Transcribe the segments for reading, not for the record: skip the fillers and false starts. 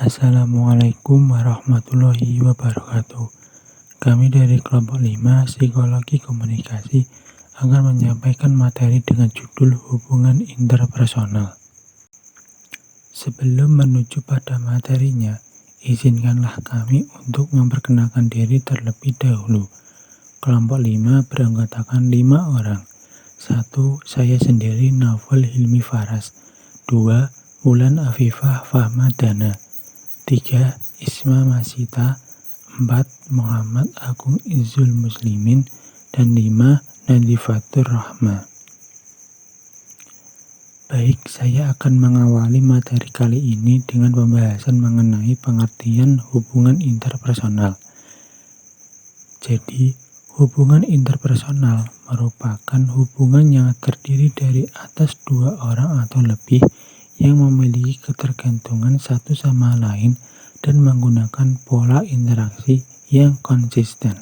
Assalamualaikum warahmatullahi wabarakatuh. Kami dari kelompok 5 Psikologi Komunikasi akan menyampaikan materi dengan judul hubungan interpersonal. Sebelum menuju pada materinya, izinkanlah kami untuk memperkenalkan diri terlebih dahulu. Kelompok 5 beranggotakan 5 orang. 1. Saya sendiri Naufal Hilmi Faras. 2. Wulan Afifah Fahmadana. 3. Isma Masita. 4. Muhammad Agung Izzul Muslimin. Dan 5. Nadifatur Rahma. Baik, saya akan mengawali materi kali ini dengan pembahasan mengenai pengertian hubungan interpersonal. Jadi, hubungan interpersonal merupakan hubungan yang terdiri dari atas dua orang atau lebih yang memiliki ketergantungan satu sama lain dan menggunakan pola interaksi yang konsisten.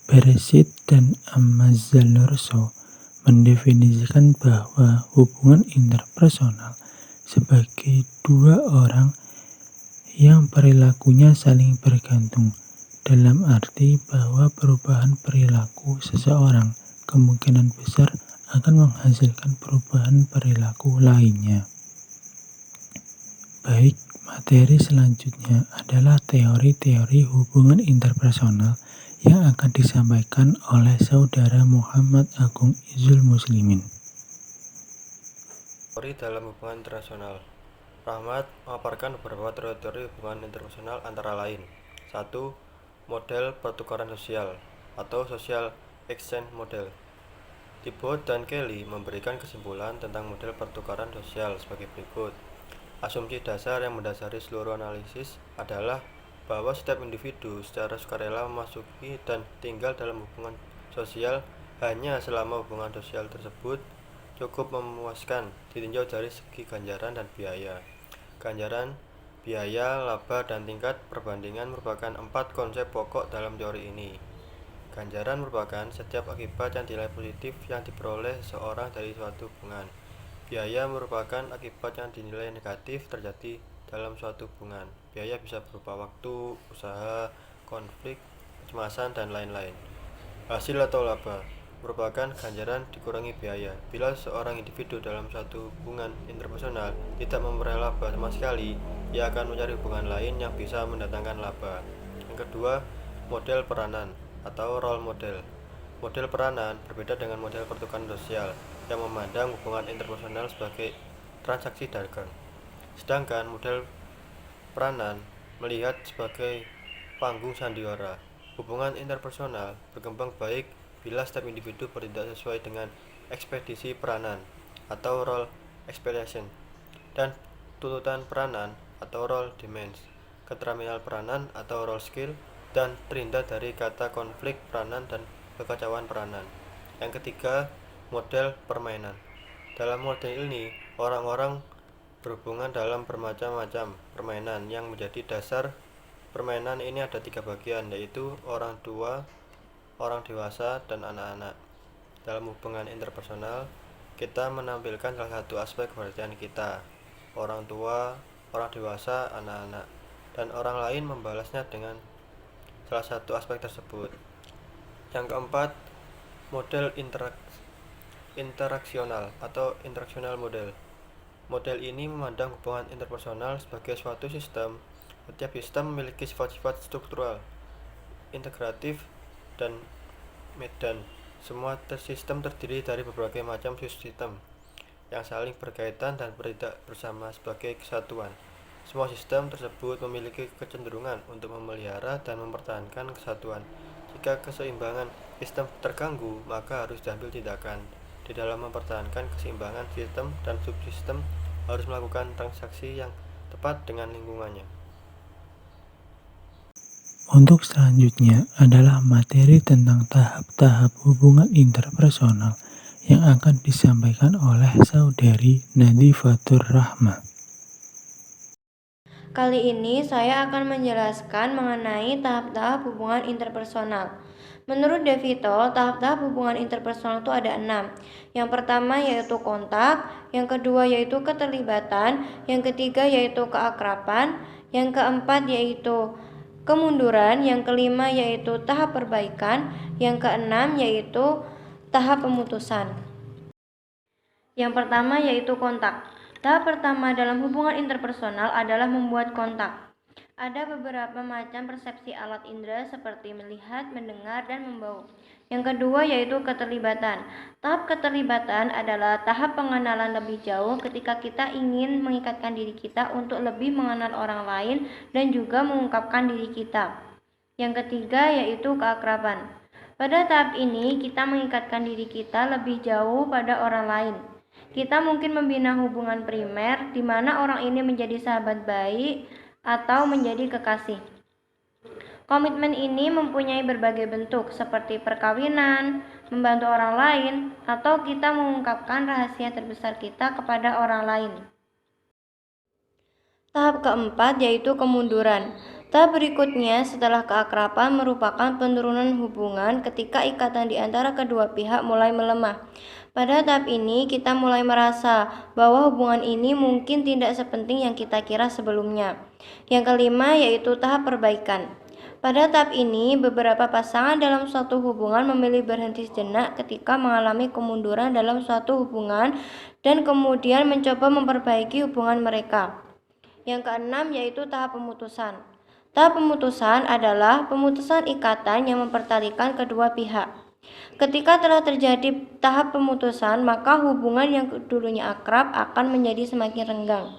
Beresit dan Amazalorso mendefinisikan bahwa hubungan interpersonal sebagai dua orang yang perilakunya saling bergantung, dalam arti bahwa perubahan perilaku seseorang kemungkinan besar akan menghasilkan perubahan perilaku lainnya. Baik, materi selanjutnya adalah teori-teori hubungan interpersonal yang akan disampaikan oleh Saudara Muhammad Agung Izzul Muslimin. Teori dalam hubungan internasional. Rahmat memaparkan beberapa teori hubungan internasional antara lain. 1. Model pertukaran sosial atau social exchange model. Thibault dan Kelly memberikan kesimpulan tentang model pertukaran sosial sebagai berikut. Asumsi dasar yang mendasari seluruh analisis adalah bahwa setiap individu secara sukarela memasuki dan tinggal dalam hubungan sosial hanya selama hubungan sosial tersebut cukup memuaskan ditinjau dari segi ganjaran dan biaya. Ganjaran, biaya, laba, dan tingkat perbandingan merupakan 4 konsep pokok dalam teori ini. Ganjaran merupakan setiap akibat yang dinilai positif yang diperoleh seseorang dari suatu hubungan. Biaya merupakan akibat yang dinilai negatif terjadi dalam suatu hubungan. Biaya bisa berupa waktu, usaha, konflik, kecemasan, dan lain-lain. Hasil atau laba merupakan ganjaran dikurangi biaya. Bila seorang individu dalam suatu hubungan interpersonal tidak memperoleh laba sama sekali, ia akan mencari hubungan lain yang bisa mendatangkan laba. Yang kedua, model peranan atau role model. Model peranan berbeda dengan model pertukaran sosial yang memandang hubungan interpersonal sebagai transaksi dagang. Sedangkan model peranan melihat sebagai panggung sandiwara. Hubungan interpersonal berkembang baik bila setiap individu bertindak sesuai dengan ekspektasi peranan atau role expectation dan tuntutan peranan atau role demands, keterampilan peranan atau role skill, dan terhindar dari kata konflik peranan dan kekacauan peranan. Yang ketiga, model permainan. Dalam model ini, orang-orang berhubungan dalam bermacam-macam permainan yang menjadi dasar permainan ini ada 3 bagian, yaitu orang tua, orang dewasa, dan anak-anak. Dalam hubungan interpersonal, kita menampilkan salah satu aspek kepercayaan kita, orang tua, orang dewasa, anak-anak, dan orang lain membalasnya dengan salah satu aspek tersebut. Yang keempat, model interaksional atau interaksional model. Model ini memandang hubungan interpersonal sebagai suatu sistem. Setiap sistem memiliki sifat-sifat struktural, integratif, dan medan. Semua sistem terdiri dari berbagai macam subsistem yang saling berkaitan dan bertindak bersama sebagai kesatuan. Semua sistem tersebut memiliki kecenderungan untuk memelihara dan mempertahankan kesatuan. Jika keseimbangan sistem terganggu, maka harus diambil tindakan. Di dalam mempertahankan keseimbangan sistem dan subsistem harus melakukan transaksi yang tepat dengan lingkungannya. Untuk selanjutnya adalah materi tentang tahap-tahap hubungan interpersonal yang akan disampaikan oleh Saudari Nadifatur Rahma. Kali ini saya akan menjelaskan mengenai tahap-tahap hubungan interpersonal. Menurut DeVito, tahap-tahap hubungan interpersonal itu ada 6. Yang pertama yaitu kontak, yang kedua yaitu keterlibatan, yang ketiga yaitu keakraban, yang keempat yaitu kemunduran, yang kelima yaitu tahap perbaikan, yang keenam yaitu tahap pemutusan. Yang pertama yaitu kontak. Tahap pertama dalam hubungan interpersonal adalah membuat kontak. Ada beberapa macam persepsi alat indera seperti melihat, mendengar, dan membau. Yang kedua yaitu keterlibatan. Tahap keterlibatan adalah tahap pengenalan lebih jauh ketika kita ingin mengikatkan diri kita untuk lebih mengenal orang lain dan juga mengungkapkan diri kita. Yang ketiga yaitu keakraban. Pada tahap ini kita mengikatkan diri kita lebih jauh pada orang lain. Kita mungkin membina hubungan primer di mana orang ini menjadi sahabat baik atau menjadi kekasih. Komitmen ini mempunyai berbagai bentuk seperti perkawinan, membantu orang lain, atau kita mengungkapkan rahasia terbesar kita kepada orang lain. Tahap keempat yaitu kemunduran. Tahap berikutnya setelah keakraban merupakan penurunan hubungan ketika ikatan di antara kedua pihak mulai melemah. Pada tahap ini kita mulai merasa bahwa hubungan ini mungkin tidak sepenting yang kita kira sebelumnya. Yang kelima yaitu tahap perbaikan. Pada tahap ini, beberapa pasangan dalam suatu hubungan memilih berhenti sejenak ketika mengalami kemunduran dalam suatu hubungan dan kemudian mencoba memperbaiki hubungan mereka. Yang keenam yaitu tahap pemutusan. Tahap pemutusan adalah pemutusan ikatan yang mempertalikan kedua pihak. Ketika telah terjadi tahap pemutusan, maka hubungan yang dulunya akrab akan menjadi semakin renggang.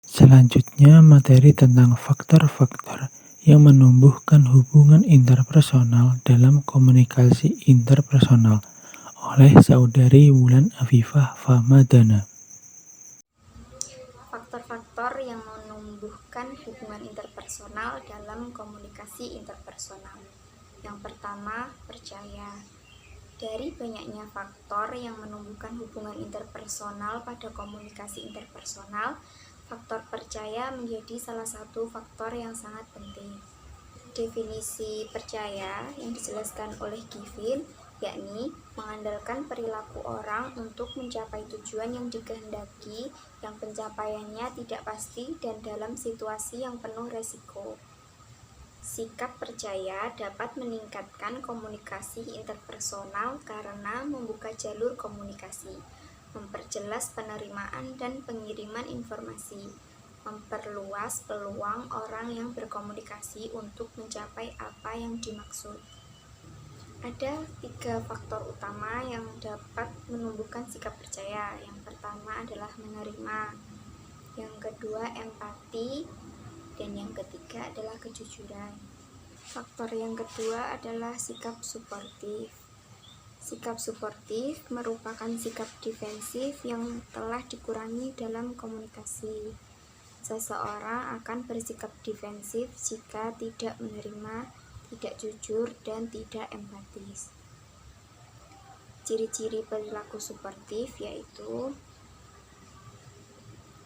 Selanjutnya, materi tentang faktor-faktor yang menumbuhkan hubungan interpersonal dalam komunikasi interpersonal oleh Saudari Wulan Afifah Famadana. Faktor-faktor yang menumbuhkan hubungan interpersonal dalam komunikasi interpersonal. Yang pertama, percaya. Dari banyaknya faktor yang menumbuhkan hubungan interpersonal pada komunikasi interpersonal, faktor percaya menjadi salah satu faktor yang sangat penting. Definisi percaya yang dijelaskan oleh Giffin yakni mengandalkan perilaku orang untuk mencapai tujuan yang dikehendaki yang pencapaiannya tidak pasti dan dalam situasi yang penuh resiko. Sikap percaya dapat meningkatkan komunikasi interpersonal karena membuka jalur komunikasi, memperjelas penerimaan dan pengiriman informasi, memperluas peluang orang yang berkomunikasi untuk mencapai apa yang dimaksud. Ada 3 faktor utama yang dapat menumbuhkan sikap percaya. Yang pertama adalah menerima, yang kedua empati, dan yang ketiga adalah kejujuran. Faktor yang kedua adalah sikap suportif. Sikap suportif merupakan sikap defensif yang telah dikurangi dalam komunikasi. Seseorang akan bersikap defensif jika tidak menerima, tidak jujur, dan tidak empatis. Ciri-ciri perilaku suportif yaitu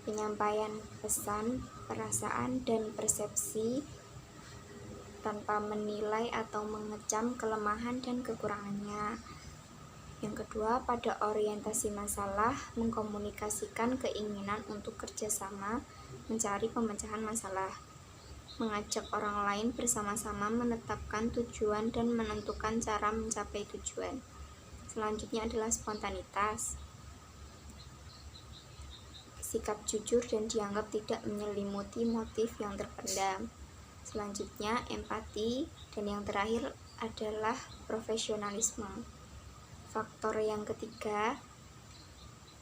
penyampaian pesan, perasaan, dan persepsi tanpa menilai atau mengecam kelemahan dan kekurangannya. Yang kedua, pada orientasi masalah, mengkomunikasikan keinginan untuk kerjasama, mencari pemecahan masalah, mengajak orang lain bersama-sama menetapkan tujuan dan menentukan cara mencapai tujuan. Selanjutnya adalah spontanitas. Sikap jujur dan dianggap tidak menyelimuti motif yang terpendam. Selanjutnya empati, dan yang terakhir adalah profesionalisme. Faktor yang ketiga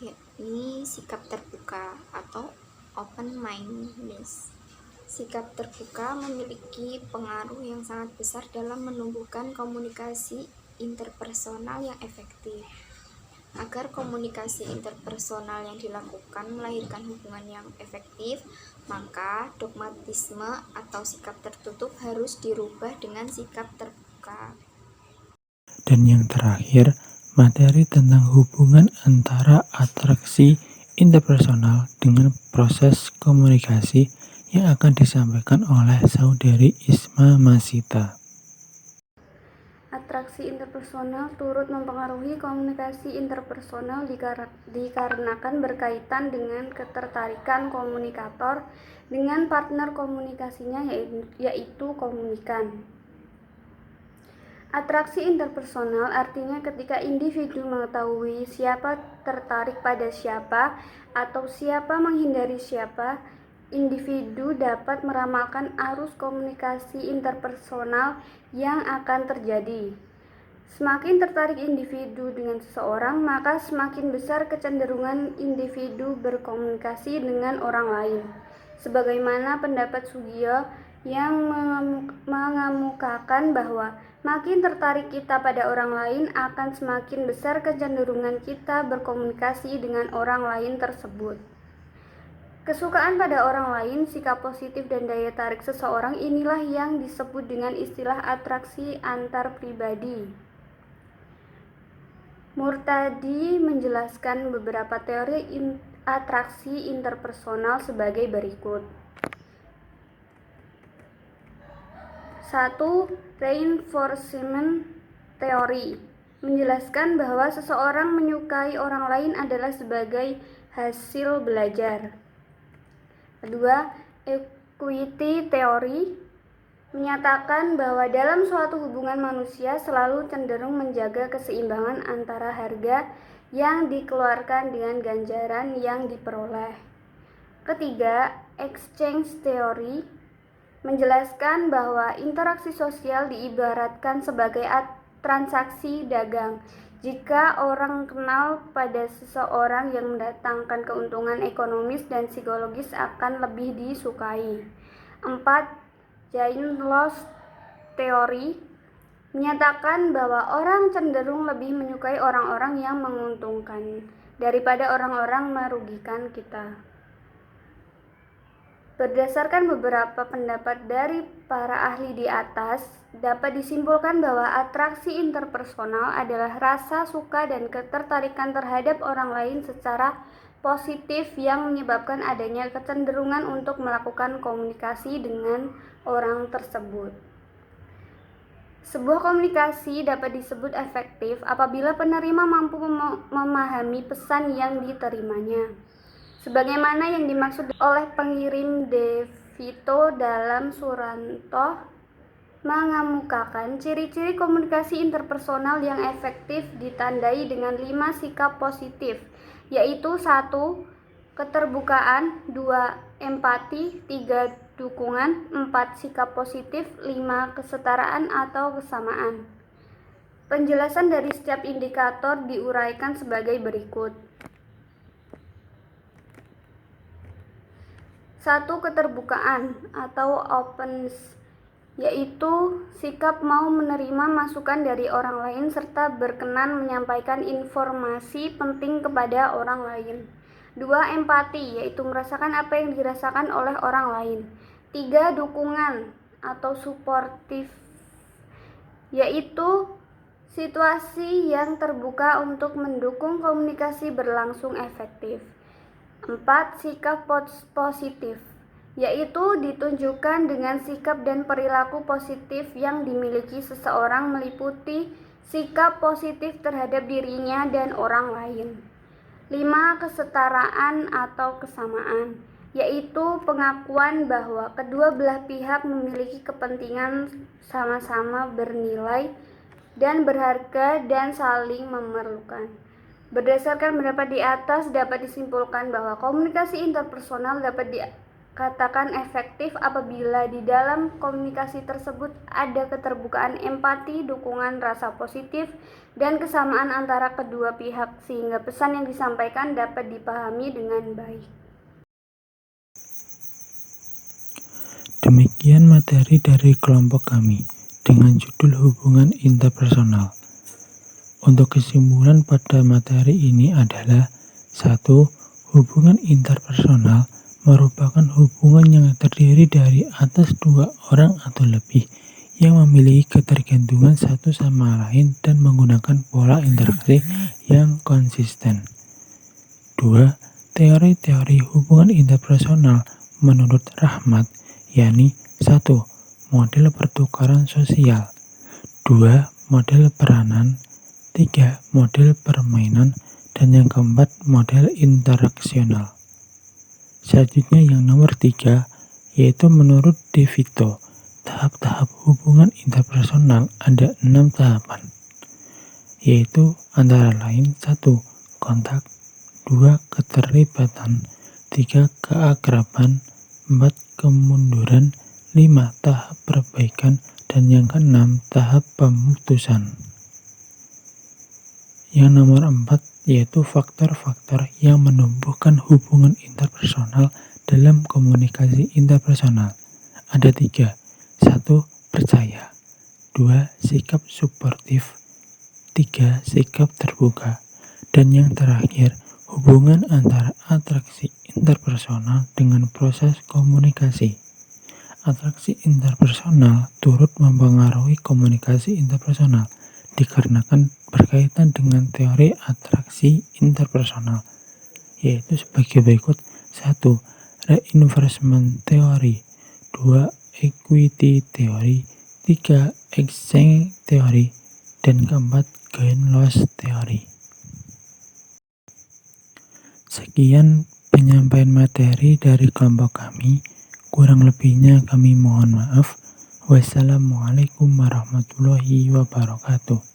yakni sikap terbuka atau open-mindedness. Sikap terbuka memiliki pengaruh yang sangat besar dalam menumbuhkan komunikasi interpersonal yang efektif. Agar komunikasi interpersonal yang dilakukan melahirkan hubungan yang efektif, maka dogmatisme atau sikap tertutup harus dirubah dengan sikap terbuka. Dan yang terakhir, materi tentang hubungan antara atraksi interpersonal dengan proses komunikasi yang akan disampaikan oleh Saudari Isma Masita. interaksi interpersonal turut mempengaruhi komunikasi interpersonal dikarenakan berkaitan dengan ketertarikan komunikator dengan partner komunikasinya yaitu komunikan. Atraksi interpersonal artinya ketika individu mengetahui siapa tertarik pada siapa atau siapa menghindari siapa, individu dapat meramalkan arus komunikasi interpersonal yang akan terjadi. Semakin tertarik individu dengan seseorang, maka semakin besar kecenderungan individu berkomunikasi dengan orang lain. Sebagaimana pendapat Sugio yang mengemukakan bahwa makin tertarik kita pada orang lain, akan semakin besar kecenderungan kita berkomunikasi dengan orang lain tersebut. Kesukaan pada orang lain, sikap positif dan daya tarik seseorang inilah yang disebut dengan istilah atraksi antar pribadi. Murtadi menjelaskan beberapa teori atraksi interpersonal sebagai berikut. 1. Reinforcement theory menjelaskan bahwa seseorang menyukai orang lain adalah sebagai hasil belajar. Kedua, equity theory menyatakan bahwa dalam suatu hubungan manusia selalu cenderung menjaga keseimbangan antara harga yang dikeluarkan dengan ganjaran yang diperoleh. Ketiga, exchange theory menjelaskan bahwa interaksi sosial diibaratkan sebagai transaksi dagang. Jika orang kenal pada seseorang yang mendatangkan keuntungan ekonomis dan psikologis akan lebih disukai. 4. Jain-Loss Theory menyatakan bahwa orang cenderung lebih menyukai orang-orang yang menguntungkan daripada orang-orang merugikan kita. Berdasarkan beberapa pendapat dari para ahli di atas, dapat disimpulkan bahwa atraksi interpersonal adalah rasa suka dan ketertarikan terhadap orang lain secara positif yang menyebabkan adanya kecenderungan untuk melakukan komunikasi dengan orang tersebut. Sebuah komunikasi dapat disebut efektif apabila penerima mampu memahami pesan yang diterimanya. Sebagaimana yang dimaksud oleh pengirim De Vito dalam Suranto mengemukakan ciri-ciri komunikasi interpersonal yang efektif ditandai dengan 5 sikap positif, yaitu 1. Keterbukaan, 2. Empati, 3. Dukungan, 4. Sikap positif, 5. Kesetaraan atau kesamaan. Penjelasan dari setiap indikator diuraikan sebagai berikut. 1. Keterbukaan atau openness, yaitu sikap mau menerima masukan dari orang lain serta berkenan menyampaikan informasi penting kepada orang lain. 2. Empati, yaitu merasakan apa yang dirasakan oleh orang lain. 3. Dukungan atau supportive, yaitu situasi yang terbuka untuk mendukung komunikasi berlangsung efektif. 4. Sikap positif, yaitu ditunjukkan dengan sikap dan perilaku positif yang dimiliki seseorang meliputi sikap positif terhadap dirinya dan orang lain. 5. Kesetaraan atau kesamaan, yaitu pengakuan bahwa kedua belah pihak memiliki kepentingan sama-sama bernilai dan berharga dan saling memerlukan. Berdasarkan pendapat di atas, dapat disimpulkan bahwa komunikasi interpersonal dapat dikatakan efektif apabila di dalam komunikasi tersebut ada keterbukaan, empati, dukungan, rasa positif, dan kesamaan antara kedua pihak sehingga pesan yang disampaikan dapat dipahami dengan baik. Demikian materi dari kelompok kami dengan judul hubungan interpersonal. Untuk kesimpulan pada materi ini adalah 1. Hubungan interpersonal merupakan hubungan yang terdiri dari atas 2 orang atau lebih yang memiliki ketergantungan satu sama lain dan menggunakan pola interaksi yang konsisten. 2. Teori-teori hubungan interpersonal menurut Rahmat, yakni 1. Model pertukaran sosial, 2. model peranan, 3. model permainan, dan yang keempat model interaksional. Selanjutnya yang nomor 3, yaitu menurut De Vito, tahap-tahap hubungan interpersonal ada 6 tahapan, yaitu antara lain 1. kontak, 2. keterlibatan, 3. keakraban, 4. kemunduran, 5. tahap perbaikan, dan yang ke-6 tahap pemutusan. Yang nomor 4 yaitu faktor-faktor yang menumbuhkan hubungan interpersonal dalam komunikasi interpersonal. Ada 3. 1. percaya, 2. sikap suportif, 3. sikap terbuka, dan yang terakhir hubungan antara atraksi interpersonal dengan proses komunikasi. Atraksi interpersonal turut mempengaruhi komunikasi interpersonal dikarenakan berkaitan dengan teori atraksi interpersonal, yaitu sebagai berikut. 1. Reinforcement theory, 2. equity theory, 3. exchange theory, dan keempat gain-loss theory. Sekian penyampaian materi dari kelompok kami, kurang lebihnya kami mohon maaf. Wassalamualaikum warahmatullahi wabarakatuh.